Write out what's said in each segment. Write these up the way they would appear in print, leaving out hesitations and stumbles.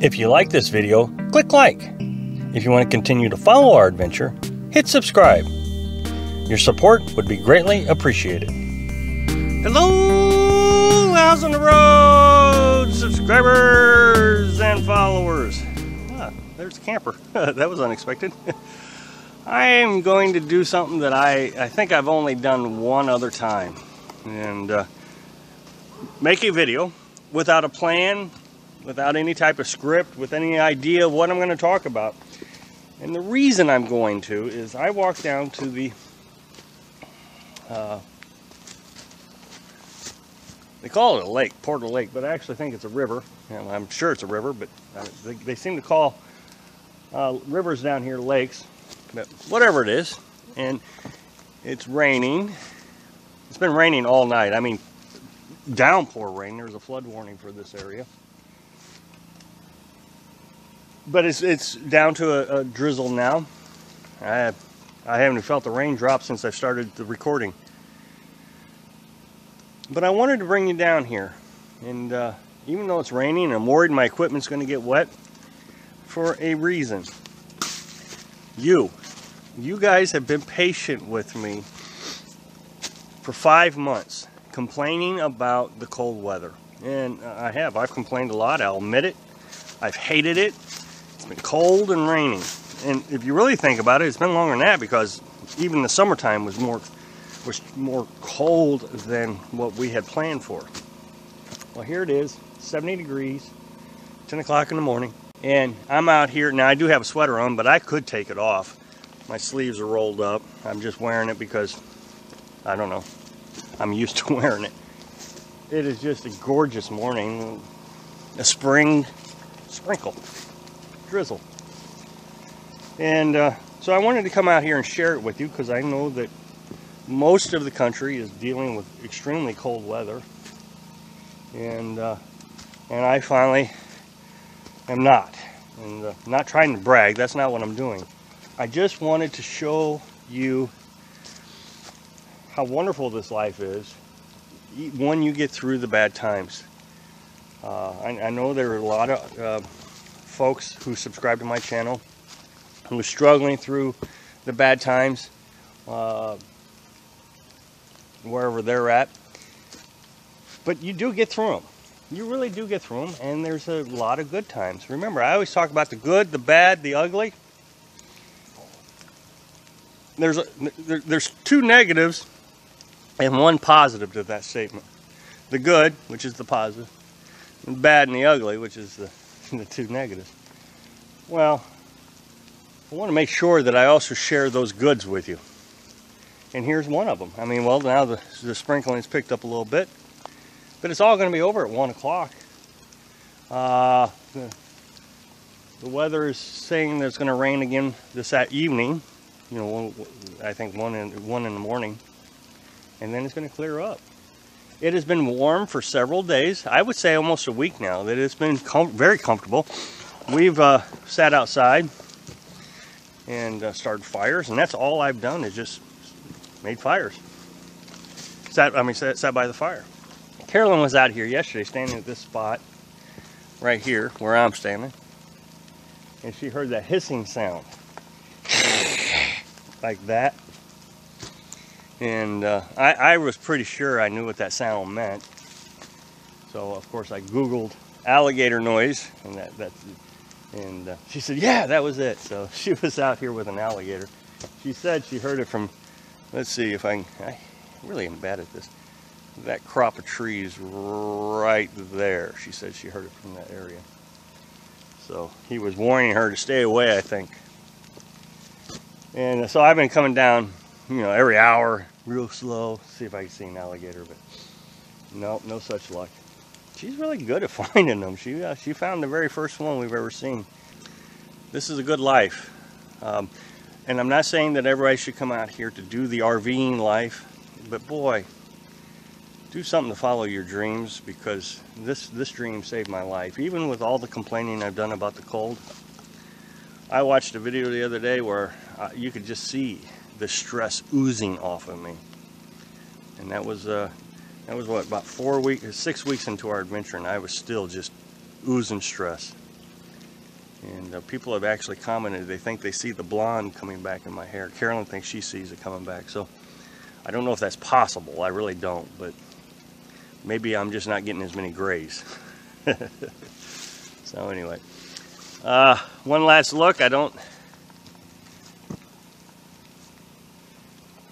If you like this video, click like. If you want to continue to follow our adventure, hit subscribe. Your support would be greatly appreciated. Hello, House on the Road subscribers and followers. Ah, there's a camper. That was unexpected. I am going to do something that I think I've only done one other time. And make a video without a plan, without any type of script, with any idea of what I'm going to talk about. And the reason I'm going to is I walked down to the they call it a lake, Portal Lake, but I actually think it's a river. And I'm sure it's a river, but they seem to call rivers down here lakes. But whatever it is, and it's raining. It's been raining all night. I mean, downpour rain. There's a flood warning for this area. But it's down to a drizzle now. I haven't felt the rain drop since I started the recording. But I wanted to bring you down here. And even though it's raining, I'm worried my equipment's going to get wet for a reason. You guys have been patient with me for 5 months, complaining about the cold weather. And I've complained a lot, I'll admit it. I've hated it. It's been cold and raining. And if you really think about it, it's been longer than that, because even the summertime was more cold than what we had planned for. Well, here it is, 70 degrees, 10 o'clock in the morning. And I'm out here, now I do have a sweater on, but I could take it off. My sleeves are rolled up. I'm just wearing it because, I don't know, I'm used to wearing it. It is just a gorgeous morning. A spring sprinkle, drizzle. And so I wanted to come out here and share it with you, because I know that most of the country is dealing with extremely cold weather. And I finally am not. And I'm not trying to brag, that's not what I'm doing. I just wanted to show you how wonderful this life is when you get through the bad times. I know there are a lot of folks who subscribe to my channel who are struggling through the bad times, wherever they're at. But you do get through them. You really do get through them, and there's a lot of good times. Remember, I always talk about the good, the bad, the ugly. There's two negatives and one positive to that statement. The good, which is the positive, and the bad and the ugly, which is the two negatives. Well, I want to make sure that I also share those goods with you. And here's one of them. I mean, well, now the sprinkling's picked up a little bit, but it's all going to be over at 1 o'clock. The weather is saying that it's going to rain again this evening. You know, I think one in the morning, and then it's going to clear up. It has been warm for several days. I would say almost a week now that it's been very comfortable. We've sat outside and started fires, and that's all I've done is just made fires. Sat by the fire. Carolyn was out here yesterday, standing at this spot right here where I'm standing, and she heard that hissing sound. Like that. And I was pretty sure I knew what that sound meant. So of course I Googled alligator noise, and she said, yeah, that was it. So she was out here with an alligator. She said she heard it from, let's see if I really am bad at this, that crop of trees right there. She said she heard it from that area. So he was warning her to stay away, I think. And so I've been coming down, you know, every hour, real slow, see if I can see an alligator, but no such luck. She's really good at finding them. She found the very first one we've ever seen. This is a good life. And I'm not saying that everybody should come out here to do the RVing life, but boy, do something to follow your dreams, because this dream saved my life. Even with all the complaining I've done about the cold, I watched a video the other day where you could just see the stress oozing off of me, and that was what, about 6 weeks into our adventure, and I was still just oozing stress. And people have actually commented they think they see the blonde coming back in my hair. Carolyn thinks she sees it coming back. So I don't know if that's possible. I really don't. But maybe I'm just not getting as many grays. So anyway. One last look.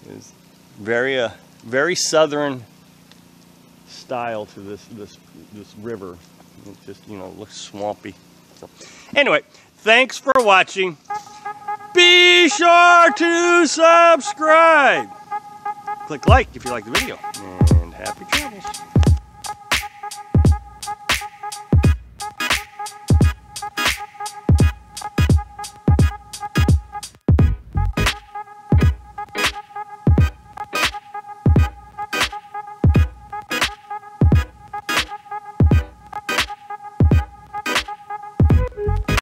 It's very southern style to this river. It just, you know, looks swampy. So anyway, thanks for watching. Be sure to subscribe. Click like if you like the video, and happy travels.